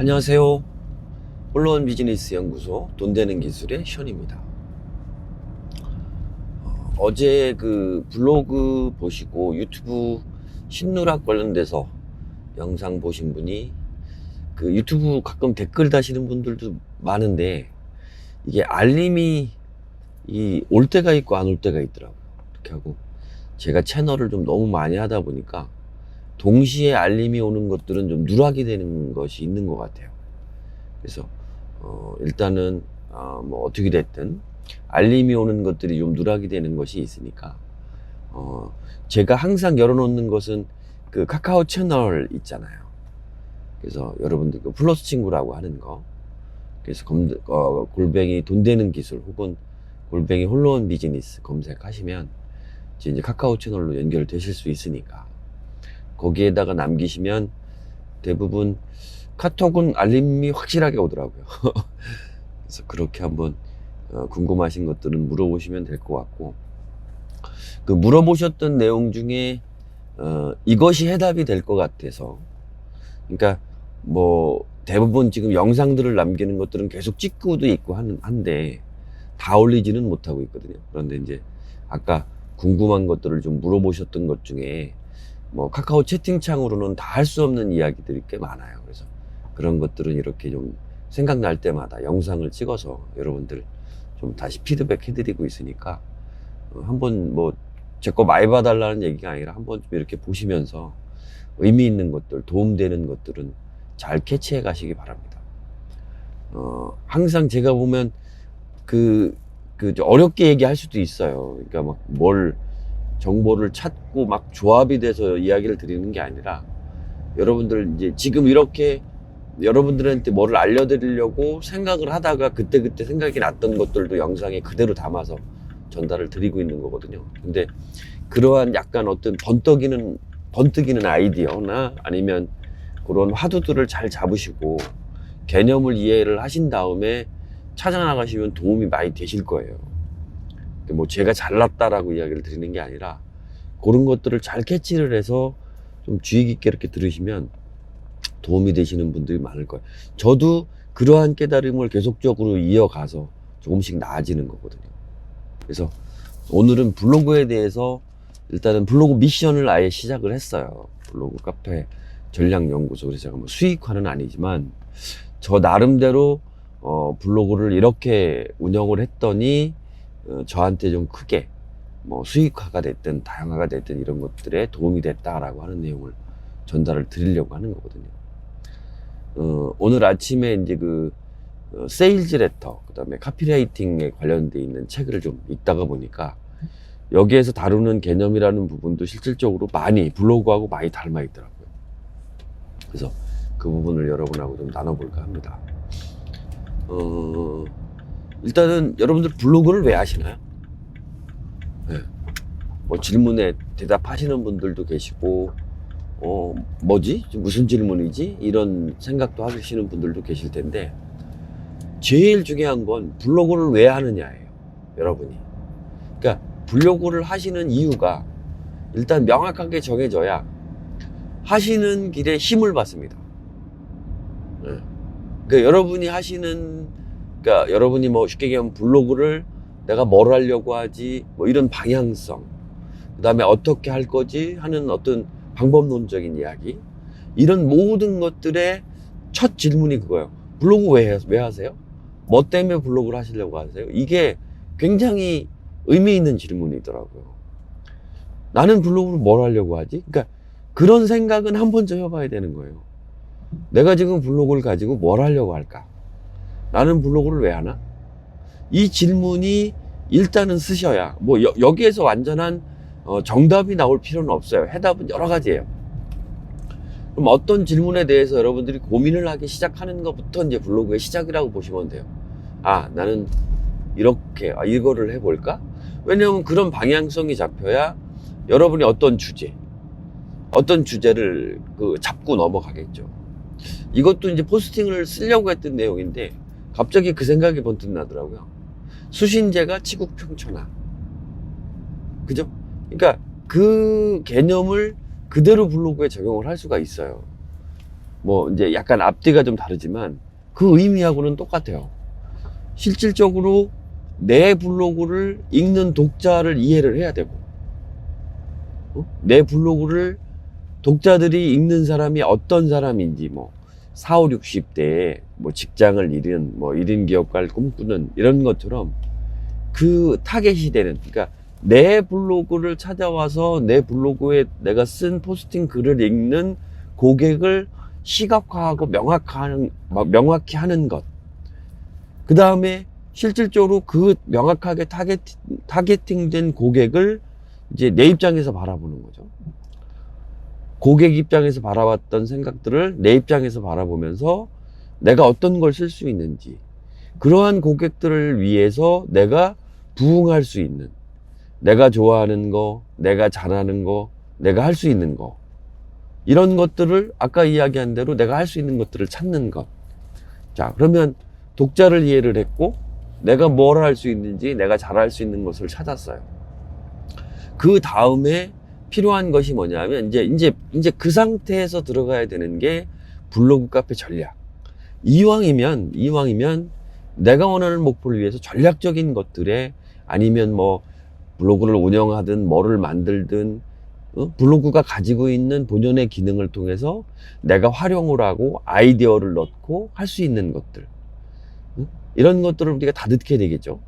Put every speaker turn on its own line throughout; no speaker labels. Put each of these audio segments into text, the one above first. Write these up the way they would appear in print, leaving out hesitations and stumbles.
안녕하세요. 홀로원 비즈니스 연구소 돈 되는 기술의 션입니다. 어제 그 블로그 보시고 유튜브 신누락 관련돼서 영상 보신 분이 그 유튜브 가끔 댓글 다시는 분들도 많은데 이게 알림이 올 때가 있고 안 올 때가 있더라고요. 이렇게 하고 제가 채널을 좀 너무 많이 하다 보니까 동시에 알림이 오는 것들은 좀 누락이 되는 것이 있는 것 같아요. 그래서 일단은 뭐 어떻게 됐든 알림이 오는 것들이 좀 누락이 되는 것이 있으니까 제가 항상 열어놓는 것은 그 카카오 채널 있잖아요. 그래서 여러분들 그 플러스 친구라고 하는 거, 그래서 골뱅이 돈 되는 기술 혹은 골뱅이 홀로원 비즈니스 검색하시면 이제 카카오 채널로 연결되실 수 있으니까 거기에다가 남기시면 대부분 카톡은 알림이 확실하게 오더라고요. 그래서 그렇게 한번 궁금하신 것들은 물어보시면 될 것 같고, 그 물어보셨던 내용 중에 이것이 해답이 될 것 같아서, 그러니까 뭐 대부분 지금 영상들을 남기는 것들은 계속 찍고도 있고 한데 다 올리지는 못하고 있거든요. 그런데 이제 아까 궁금한 것들을 좀 물어보셨던 것 중에 뭐 카카오 채팅창으로는 다 할 수 없는 이야기들이 꽤 많아요. 그래서 그런 것들은 이렇게 좀 생각날 때마다 영상을 찍어서 여러분들 좀 다시 피드백 해드리고 있으니까 한번 뭐 제 거 많이 봐달라는 얘기가 아니라 한번 좀 이렇게 보시면서 의미 있는 것들, 도움되는 것들은 잘 캐치해 가시기 바랍니다. 항상 제가 보면 그 어렵게 얘기할 수도 있어요. 그러니까 막 정보를 찾고 막 조합이 돼서 이야기를 드리는 게 아니라 여러분들 이제 지금 이렇게 여러분들한테 뭐를 알려드리려고 생각을 하다가 그때그때 생각이 났던 것들도 영상에 그대로 담아서 전달을 드리고 있는 거거든요. 근데 그러한 약간 어떤 번뜩이는 아이디어나 아니면 그런 화두들을 잘 잡으시고 개념을 이해를 하신 다음에 찾아나가시면 도움이 많이 되실 거예요. 뭐 제가 잘났다라고 이야기를 드리는 게 아니라 그런 것들을 잘 캐치를 해서 좀 주의 깊게 이렇게 들으시면 도움이 되시는 분들이 많을 거예요. 저도 그러한 깨달음을 계속적으로 이어가서 조금씩 나아지는 거거든요. 그래서 오늘은 블로그에 대해서 일단은 블로그 미션을 아예 시작을 했어요. 블로그 카페 전략연구소. 그래서 제가 뭐 수익화는 아니지만 저 나름대로 블로그를 이렇게 운영을 했더니 저한테 좀 크게 뭐 수익화가 됐든 다양화가 됐든 이런 것들에 도움이 됐다라고 하는 내용을 전달을 드리려고 하는 거거든요. 오늘 아침에 이제 세일즈 레터, 그 다음에 카피라이팅에 관련돼 있는 책을 좀 읽다가 보니까 여기에서 다루는 개념이라는 부분도 실질적으로 블로그하고 많이 닮아 있더라고요. 그래서 그 부분을 여러분하고 좀 나눠볼까 합니다. 일단은 여러분들 블로그를 왜 하시나요? 네. 뭐 질문에 대답하시는 분들도 계시고, 뭐지? 무슨 질문이지? 이런 생각도 하시는 분들도 계실 텐데, 제일 중요한 건 블로그를 왜 하느냐예요. 여러분이. 그러니까 블로그를 하시는 이유가 일단 명확하게 정해져야 하시는 길에 힘을 받습니다. 네. 그러니까 여러분이 뭐 쉽게 얘기하면 블로그를 내가 뭘 하려고 하지, 뭐 이런 방향성, 그 다음에 어떻게 할 거지 하는 어떤 방법론적인 이야기, 이런 모든 것들의 첫 질문이 그거예요. 블로그 왜 하세요? 뭐 때문에 블로그를 하시려고 하세요? 이게 굉장히 의미 있는 질문이더라고요. 나는 블로그를 뭘 하려고 하지? 그러니까 그런 생각은 한 번쯤 해봐야 되는 거예요. 내가 지금 블로그를 가지고 뭘 하려고 할까? 나는 블로그를 왜 하나? 이 질문이 일단은 쓰셔야, 뭐 여기에서 완전한 정답이 나올 필요는 없어요. 해답은 여러 가지예요. 그럼 어떤 질문에 대해서 여러분들이 고민을 하기 시작하는 것부터 이제 블로그의 시작이라고 보시면 돼요. 나는 이거를 해볼까? 왜냐하면 그런 방향성이 잡혀야 여러분이 어떤 주제를 잡고 넘어가겠죠. 이것도 이제 포스팅을 쓰려고 했던 내용인데 갑자기 그 생각이 번뜩 나더라고요. 수신제가 치국평천하. 그죠? 그러니까 그 개념을 그대로 블로그에 적용을 할 수가 있어요. 뭐 이제 약간 앞뒤가 좀 다르지만 그 의미하고는 똑같아요. 실질적으로 내 블로그를 읽는 독자를 이해를 해야 되고, 내 블로그를 독자들이 읽는 사람이 어떤 사람인지, 뭐 40, 60대에 뭐 직장을 잃은 뭐 1인 기업가를 꿈꾸는 이런 것처럼 그 타겟이 되는, 그러니까 내 블로그를 찾아와서 내 블로그에 내가 쓴 포스팅 글을 읽는 고객을 시각화하고 명확히 하는 것. 그 다음에 실질적으로 그 명확하게 타겟팅된 고객을 이제 내 입장에서 바라보는 거죠. 고객 입장에서 바라봤던 생각들을 내 입장에서 바라보면서 내가 어떤 걸 쓸 수 있는지, 그러한 고객들을 위해서 내가 부응할 수 있는, 내가 좋아하는 거, 내가 잘하는 거, 내가 할 수 있는 거, 이런 것들을 아까 이야기한 대로 내가 할 수 있는 것들을 찾는 것. 자, 그러면 독자를 이해를 했고 내가 뭘 할 수 있는지, 내가 잘할 수 있는 것을 찾았어요. 그 다음에 필요한 것이 뭐냐면 이제 그 상태에서 들어가야 되는 게 블로그 카페 전략. 이왕이면 내가 원하는 목표를 위해서 전략적인 것들에, 아니면 뭐 블로그를 운영하든 뭐를 만들든 블로그가 가지고 있는 본연의 기능을 통해서 내가 활용을 하고 아이디어를 넣고 할 수 있는 것들, 이런 것들을 우리가 다 넣게 되겠죠.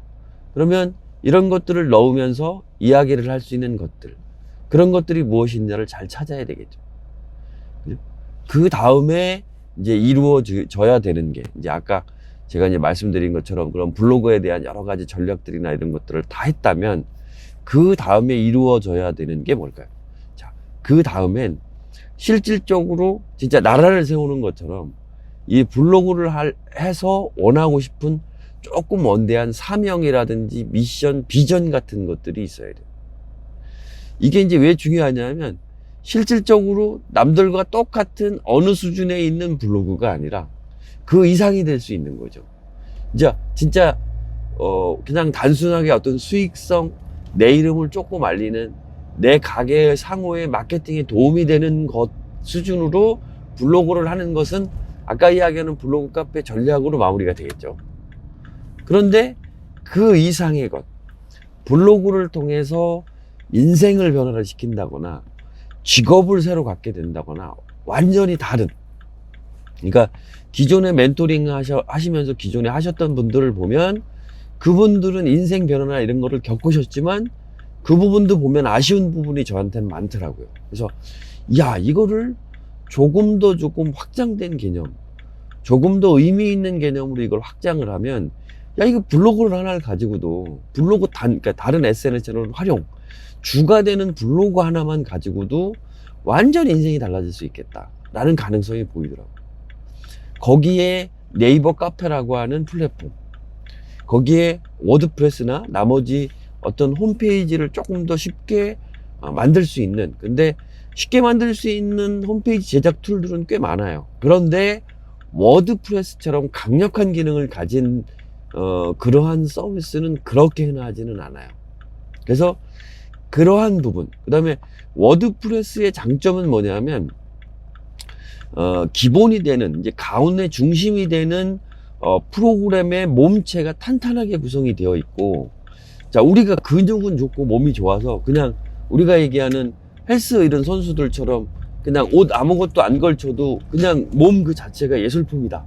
그러면 이런 것들을 넣으면서 이야기를 할 수 있는 것들, 그런 것들이 무엇이냐를 잘 찾아야 되겠죠. 그 다음에 이제 이루어져야 되는 게, 이제 아까 제가 이제 말씀드린 것처럼 그런 블로그에 대한 여러 가지 전략들이나 이런 것들을 다 했다면 그 다음에 이루어져야 되는 게 뭘까요? 자, 그 다음엔 실질적으로 진짜 나라를 세우는 것처럼 이 블로그를 해서 원하고 싶은 조금 원대한 사명이라든지 미션, 비전 같은 것들이 있어야 돼요. 이게 이제 왜 중요하냐면 실질적으로 남들과 똑같은 어느 수준에 있는 블로그가 아니라 그 이상이 될 수 있는 거죠. 진짜 그냥 단순하게 어떤 수익성, 내 이름을 조금 알리는, 내 가게의 상호의 마케팅에 도움이 되는 것 수준으로 블로그를 하는 것은 아까 이야기하는 블로그 카페 전략으로 마무리가 되겠죠. 그런데 그 이상의 것, 블로그를 통해서 인생을 변화를 시킨다거나 직업을 새로 갖게 된다거나 완전히 다른, 그러니까 기존에 멘토링 하시면서 기존에 하셨던 분들을 보면 그분들은 인생 변화나 이런 거를 겪으셨지만 그 부분도 보면 아쉬운 부분이 저한테는 많더라고요. 그래서 이거를 조금 확장된 개념, 조금 더 의미 있는 개념으로 이걸 확장을 하면, 이거 블로그를 하나를 가지고도, 그러니까 다른 SNS 채널 활용, 주가 되는 블로그 하나만 가지고도 완전 인생이 달라질 수 있겠다라는 가능성이 보이더라고요. 거기에 네이버 카페라고 하는 플랫폼, 거기에 워드프레스나 나머지 어떤 홈페이지를 조금 더 쉽게 만들 수 있는, 근데 쉽게 만들 수 있는 홈페이지 제작 툴들은 꽤 많아요. 그런데 워드프레스처럼 강력한 기능을 가진 그러한 서비스는 그렇게 흔하지는 않아요. 그래서 그러한 부분, 그 다음에 워드프레스의 장점은 뭐냐면 기본이 되는, 이제 가운데 중심이 되는 프로그램의 몸체가 탄탄하게 구성이 되어 있고, 자, 우리가 근육은 좋고 몸이 좋아서 그냥 우리가 얘기하는 헬스 이런 선수들처럼 그냥 옷 아무것도 안 걸쳐도 그냥 몸 그 자체가 예술품이다.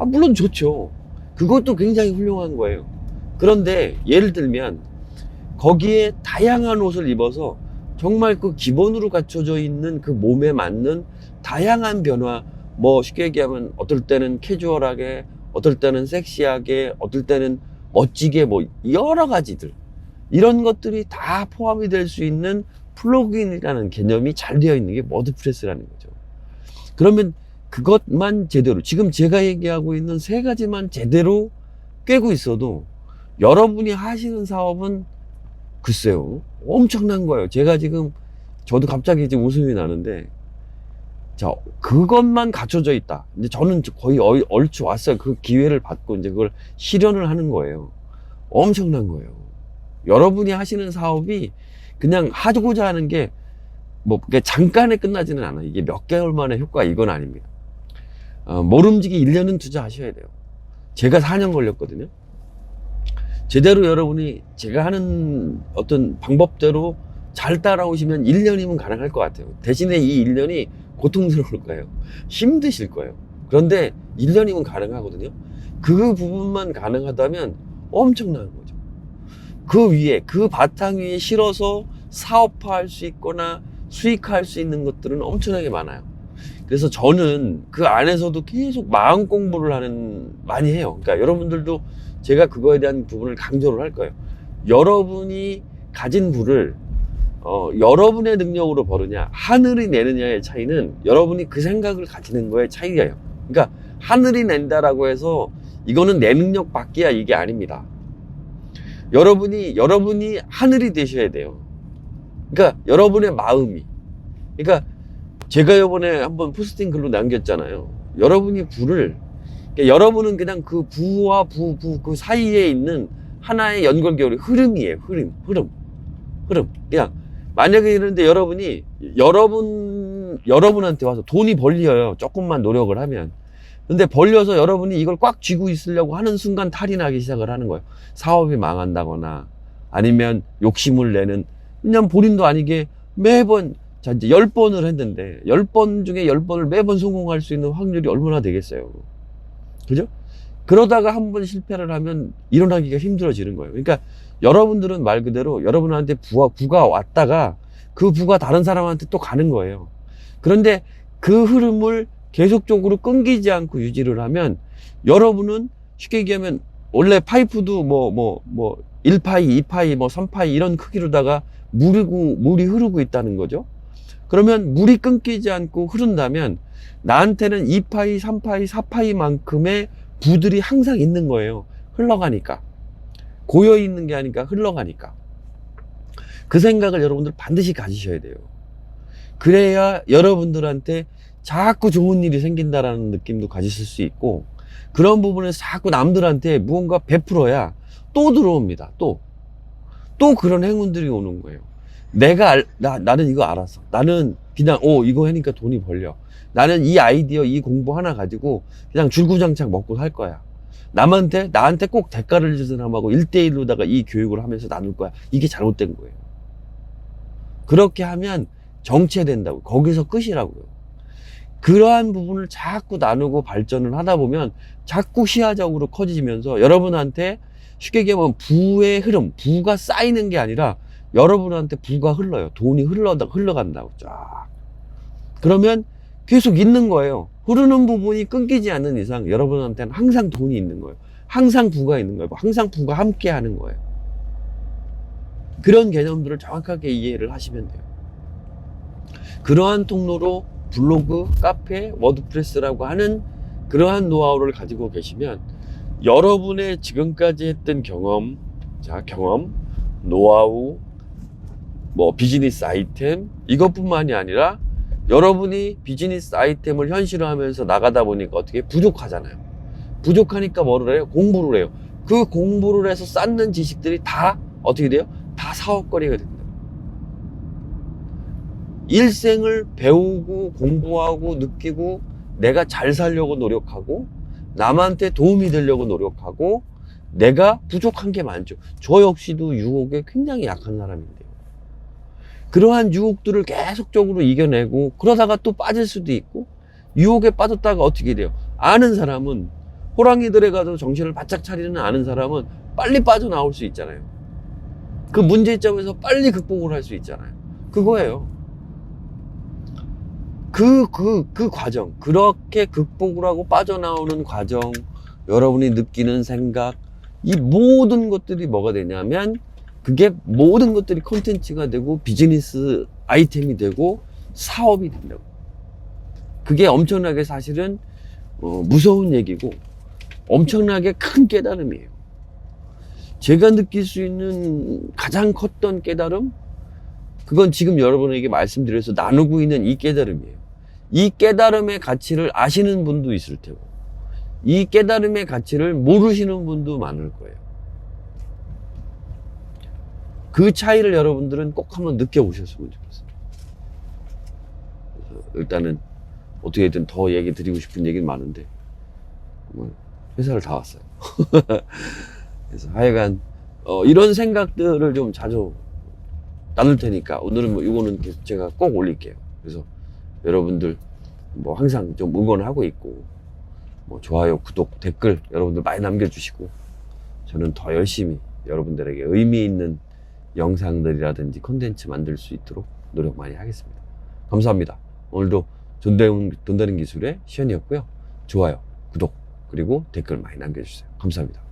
물론 좋죠. 그것도 굉장히 훌륭한 거예요. 그런데 예를 들면 거기에 다양한 옷을 입어서 정말 그 기본으로 갖춰져 있는 그 몸에 맞는 다양한 변화, 뭐 쉽게 얘기하면 어떨 때는 캐주얼하게, 어떨 때는 섹시하게, 어떨 때는 멋지게, 뭐 여러 가지들, 이런 것들이 다 포함이 될 수 있는 플러그인이라는 개념이 잘 되어 있는 게 워드프레스라는 거죠. 그러면 그것만 제대로, 지금 제가 얘기하고 있는 세 가지만 제대로 꿰고 있어도 여러분이 하시는 사업은 글쎄요, 엄청난 거예요. 저도 갑자기 이제 웃음이 나는데, 자, 그것만 갖춰져 있다. 이제 저는 거의 얼추 왔어요. 그 기회를 받고 이제 그걸 실현을 하는 거예요. 엄청난 거예요. 여러분이 하시는 사업이 그냥 하고자 하는 게 뭐 잠깐에 끝나지는 않아요. 이게 몇 개월 만에 효과, 이건 아닙니다. 모름지기 1년은 투자하셔야 돼요. 제가 4년 걸렸거든요. 제대로 여러분이 제가 하는 어떤 방법대로 잘 따라오시면 1년이면 가능할 것 같아요. 대신에 이 1년이 고통스러울 거예요. 힘드실 거예요. 그런데 1년이면 가능하거든요. 그 부분만 가능하다면 엄청난 거죠. 그 위에, 그 바탕 위에 실어서 사업화할 수 있거나 수익화할 수 있는 것들은 엄청나게 많아요. 그래서 저는 그 안에서도 계속 마음 공부를 많이 해요. 그러니까 여러분들도 제가 그거에 대한 부분을 강조를 할 거예요. 여러분이 가진 부를 여러분의 능력으로 벌으냐, 하늘이 내느냐의 차이는 여러분이 그 생각을 가지는 거의 차이예요. 그러니까 하늘이 낸다라고 해서 이거는 내 능력 밖이야, 이게 아닙니다. 여러분이 하늘이 되셔야 돼요. 그러니까 여러분의 마음이. 그러니까 제가 이번에 한번 포스팅 글로 남겼잖아요. 여러분이 부를, 그러니까 여러분은 그냥 그 부와 그 사이에 있는 하나의 연결고리, 흐름이에요. 흐름. 그냥 만약에 이러는데 여러분한테 와서 돈이 벌려요. 조금만 노력을 하면. 근데 벌려서 여러분이 이걸 꽉 쥐고 있으려고 하는 순간 탈이 나기 시작을 하는 거예요. 사업이 망한다거나 아니면 욕심을 내는, 그냥 본인도 아니게 매번, 자, 이제 10번을 했는데 10번 중에 10번을 매번 성공할 수 있는 확률이 얼마나 되겠어요. 그죠? 그러다가 한 번 실패를 하면 일어나기가 힘들어지는 거예요. 그러니까 여러분들은 말 그대로 여러분한테 부가 왔다가 그 부가 다른 사람한테 또 가는 거예요. 그런데 그 흐름을 계속적으로 끊기지 않고 유지를 하면 여러분은 쉽게 얘기하면 원래 파이프도 1파이, 2파이, 3파이 이런 크기로다가 물이 흐르고 있다는 거죠. 그러면 물이 끊기지 않고 흐른다면 나한테는 2파이, 3파이, 4파이만큼의 부들이 항상 있는 거예요. 흘러가니까. 고여 있는 게 아니라 흘러가니까. 그 생각을 여러분들 반드시 가지셔야 돼요. 그래야 여러분들한테 자꾸 좋은 일이 생긴다라는 느낌도 가지실 수 있고, 그런 부분에서 자꾸 남들한테 무언가 베풀어야 또 들어옵니다. 또 그런 행운들이 오는 거예요. 나는 이거 알았어. 나는 그냥 이거 하니까 돈이 벌려. 나는 이 아이디어, 이 공부 하나 가지고 그냥 줄구장창 먹고 살 거야. 나한테 꼭 대가를 주는 사람하고 1대1로다가 이 교육을 하면서 나눌 거야. 이게 잘못된 거예요. 그렇게 하면 정체된다고. 거기서 끝이라고요. 그러한 부분을 자꾸 나누고 발전을 하다 보면 자꾸 시야적으로 커지면서 여러분한테 쉽게 얘기하면 부의 흐름, 부가 쌓이는 게 아니라 여러분한테 부가 흘러요. 돈이 흘러간다고 쫙. 그러면 계속 있는 거예요. 흐르는 부분이 끊기지 않는 이상 여러분한테는 항상 돈이 있는 거예요. 항상 부가 있는 거예요. 항상 부가 함께 하는 거예요. 그런 개념들을 정확하게 이해를 하시면 돼요. 그러한 통로로 블로그, 카페, 워드프레스라고 하는 그러한 노하우를 가지고 계시면 여러분의 지금까지 했던 경험, 노하우, 비즈니스 아이템, 이것뿐만이 아니라 여러분이 비즈니스 아이템을 현실화하면서 나가다 보니까 어떻게 부족하잖아요. 부족하니까 뭐를 해요? 공부를 해요. 그 공부를 해서 쌓는 지식들이 다 어떻게 돼요? 다 사업거리가 됩니다. 일생을 배우고 공부하고 느끼고 내가 잘 살려고 노력하고 남한테 도움이 되려고 노력하고 내가 부족한 게 많죠. 저 역시도 유혹에 굉장히 약한 사람인데요. 그러한 유혹들을 계속적으로 이겨내고 그러다가 또 빠질 수도 있고, 유혹에 빠졌다가 어떻게 돼요? 아는 사람은, 호랑이들에 가서 정신을 바짝 차리는 아는 사람은 빨리 빠져나올 수 있잖아요. 그 문제점에서 빨리 극복을 할 수 있잖아요. 그거예요. 그 과정, 그렇게 극복을 하고 빠져나오는 과정, 여러분이 느끼는 생각, 이 모든 것들이 뭐가 되냐면 그게 모든 것들이 콘텐츠가 되고 비즈니스 아이템이 되고 사업이 된다고. 그게 엄청나게 사실은 무서운 얘기고 엄청나게 큰 깨달음이에요. 제가 느낄 수 있는 가장 컸던 깨달음, 그건 지금 여러분에게 말씀드려서 나누고 있는 이 깨달음이에요. 이 깨달음의 가치를 아시는 분도 있을 테고 이 깨달음의 가치를 모르시는 분도 많을 거예요. 그 차이를 여러분들은 꼭 한번 느껴보셨으면 좋겠어요. 그래서 일단은 어떻게든 더 얘기 드리고 싶은 얘기는 많은데 정말 회사를 다 왔어요. 그래서 하여간 이런 생각들을 좀 자주 나눌 테니까 오늘은 뭐 이거는 제가 꼭 올릴게요. 그래서 여러분들 뭐 항상 좀 응원하고 있고 뭐 좋아요, 구독, 댓글 여러분들 많이 남겨주시고 저는 더 열심히 여러분들에게 의미 있는 영상들이라든지 콘텐츠 만들 수 있도록 노력 많이 하겠습니다. 감사합니다. 오늘도 돈 되는 기술의 시연이었고요. 좋아요, 구독 그리고 댓글 많이 남겨주세요. 감사합니다.